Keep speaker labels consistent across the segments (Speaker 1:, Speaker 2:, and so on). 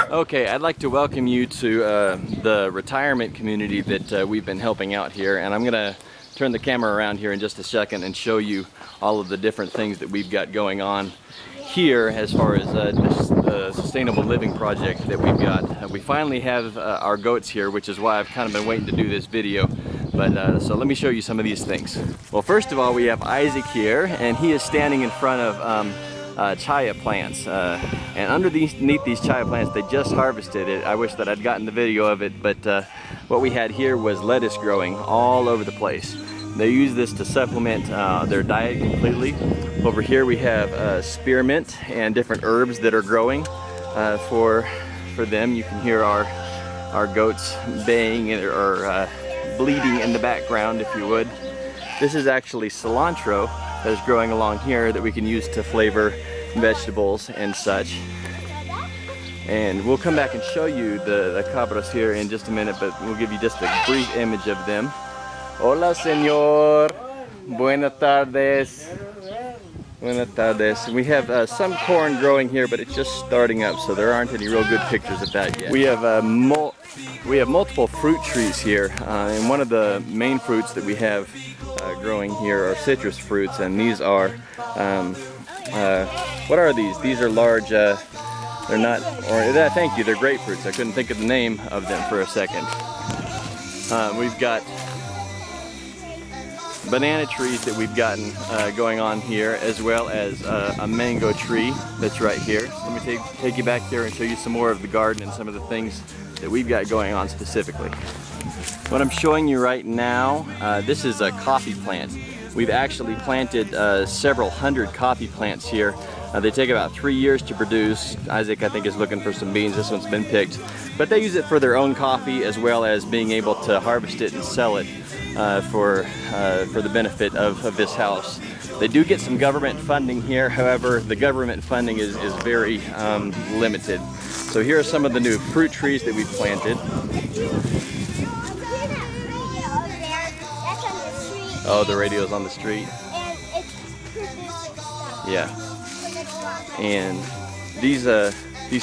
Speaker 1: Okay, I'd like to welcome you to the retirement community that we've been helping out here, and I'm gonna turn the camera around here in just a second and show you all of the different things that we've got going on here as far as the sustainable living project that we've got. We finally have our goats here, which is why I've kind of been waiting to do this video. But so let me show you some of these things. Well, first of all, we have Isaac here, and he is standing in front of chaya plants, and underneath these chaya plants, they just harvested it. I wish that I'd gotten the video of it, but what we had here was lettuce growing all over the place. They use this to supplement their diet completely. Over here we have spearmint and different herbs that are growing for them. You can hear our goats baying or bleeding in the background, if you would. This is actually cilantro that is growing along here that we can use to flavor vegetables and such. And we'll come back and show you the cabras here in just a minute, but we'll give you just a brief image of them. Hola, señor. Buenas tardes. Buenas tardes. We have some corn growing here, but it's just starting up, so there aren't any real good pictures of that yet. We have multiple fruit trees here, and one of the main fruits that we have growing here are citrus fruits, and these are what are these? These are large. They're not. Or thank you. They're grapefruits. I couldn't think of the name of them for a second. We've got banana trees that we've gotten going on here, as well as a mango tree that's right here. So let me take you back here and show you some more of the garden and some of the things that we've got going on specifically. What I'm showing you right now, this is a coffee plant. We've actually planted several hundred coffee plants here. They take about 3 years to produce. Isaac, I think, is looking for some beans. This one's been picked. But they use it for their own coffee, as well as being able to harvest it and sell it for the benefit of this house. They do get some government funding here. However, the government funding is very limited. So here are some of the new fruit trees that we've planted. Oh, the radio's on the street.
Speaker 2: And it's producing stuff.
Speaker 1: Yeah. And these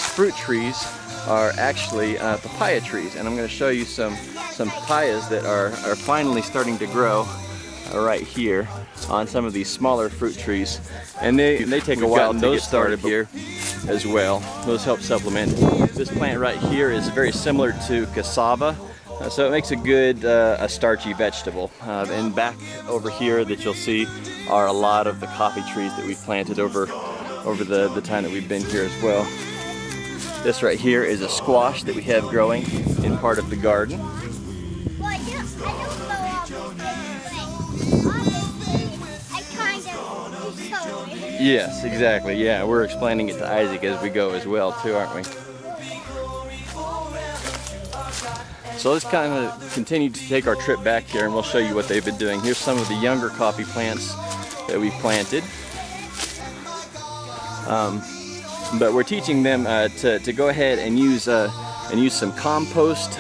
Speaker 1: fruit trees are actually papaya trees, and I'm going to show you some papayas that are finally starting to grow right here on some of these smaller fruit trees, and they take a while to get started here as well. Those help supplement. This plant right here is very similar to cassava, so it makes a good a starchy vegetable. And back over here that you'll see are a lot of the coffee trees that we've planted over the time that we've been here as well. This right here is a squash that we have growing in part of the garden.
Speaker 2: Well, I don't go up this way. Obviously, I kind of do so.
Speaker 1: Yes, exactly. Yeah, we're explaining it to Isaac as we go as well, too, aren't we? So let's kind of continue to take our trip back here, and we'll show you what they've been doing. Here's some of the younger coffee plants that we've planted. But we're teaching them to go ahead and use some compost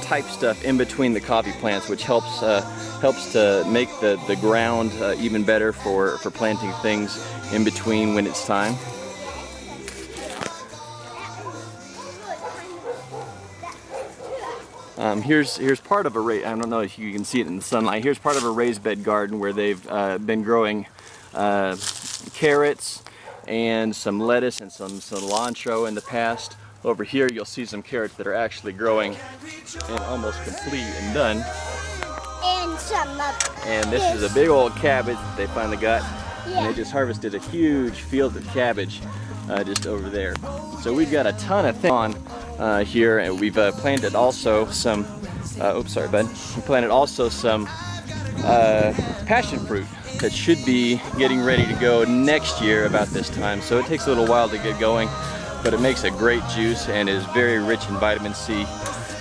Speaker 1: type stuff in between the coffee plants, which helps to make the ground even better for planting things in between when it's time. Here's part of a I don't know if you can see it in the sunlight. Here's part of a raised bed garden where they've been growing carrots and some lettuce and some cilantro in the past. Over here you'll see some carrots that are actually growing and almost complete and done.
Speaker 2: And some
Speaker 1: and this is a big old cabbage that they finally got. Yeah. And they just harvested a huge field of cabbage just over there. So we've got a ton of things on here, and we've planted also some oops, sorry bud. We planted also some passion fruit that should be getting ready to go next year about this time. So it takes a little while to get going, but it makes a great juice and is very rich in vitamin C.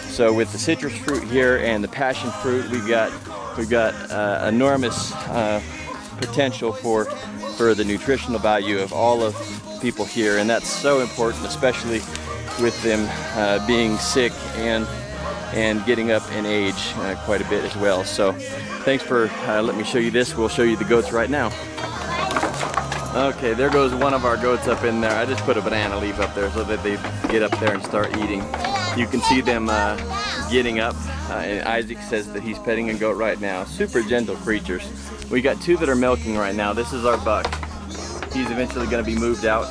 Speaker 1: So with the citrus fruit here and the passion fruit, we've got enormous potential for the nutritional value of all of the people here, and that's so important, especially with them being sick and getting up in age quite a bit as well. So thanks for letting me show you this. We'll show you the goats right now. Okay, there goes one of our goats up in there. I just put a banana leaf up there so that they get up there and start eating. You can see them getting up, and Isaac says that he's petting a goat right now. Super gentle creatures. We got two that are milking right now. This is our buck. He's eventually going to be moved out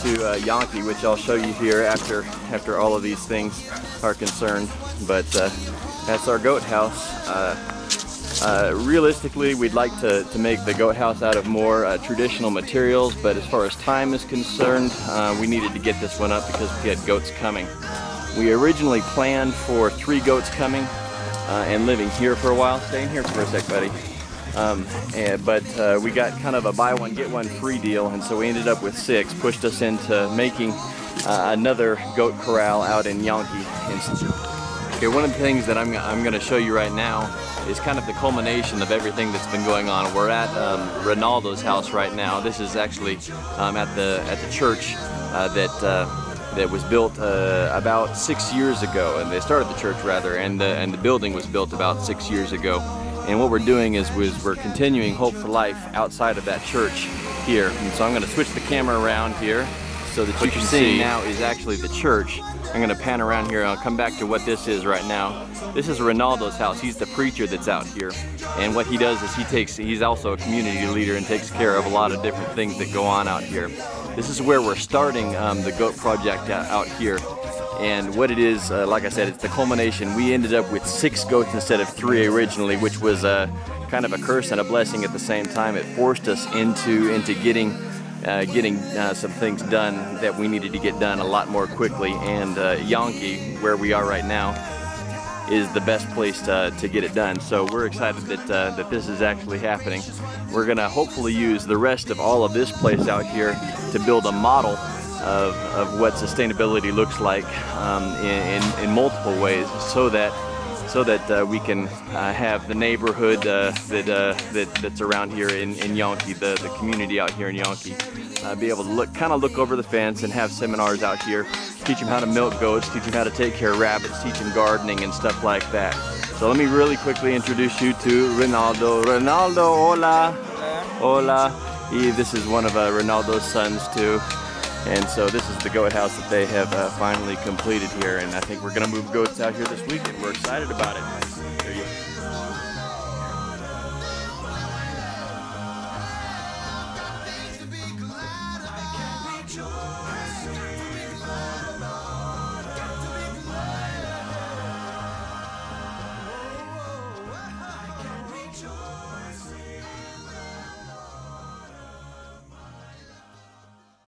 Speaker 1: to Yankee, which I'll show you here after all of these things are concerned. But that's our goat house. Realistically, we'd like to make the goat house out of more traditional materials, but as far as time is concerned, we needed to get this one up because we had goats coming. We originally planned for 3 goats coming and living here for a while. Stay in here for a sec, buddy. But we got kind of a buy one get one free deal, and so we ended up with 6. Pushed us into making another goat corral out in Yankee. Okay, one of the things that I'm going to show you right now is kind of the culmination of everything that's been going on. We're at Ronaldo's house right now. This is actually at the church that was built about 6 years ago, and they started the church rather, and the building was built about 6 years ago. And what we're doing is we're continuing Hope for Life outside of that church here. And so I'm going to switch the camera around here so that what you can see now is actually the church. I'm going to pan around here and I'll come back to what this is right now. This is Ronaldo's house. He's the preacher that's out here. And what he does is he's also a community leader and takes care of a lot of different things that go on out here. This is where we're starting the goat project out here. And what it is, like I said, it's the culmination. We ended up with 6 goats instead of 3 originally, which was kind of a curse and a blessing at the same time. It forced us into getting some things done that we needed to get done a lot more quickly. And Yankee, where we are right now, is the best place to get it done. So we're excited that this is actually happening. We're gonna hopefully use the rest of all of this place out here to build a model of what sustainability looks like in multiple ways, so that we can have the neighborhood that's around here in Yankee, the community out here in Yankee, be able to look over the fence and have seminars out here, teach them how to milk goats, teach them how to take care of rabbits, teach them gardening and stuff like that. So let me really quickly introduce you to Ronaldo. Ronaldo, hola. Hola. This is one of Ronaldo's sons too. And so this is the goat house that they have finally completed here, and I think we're going to move goats out here this weekend. We're excited about it. There you go.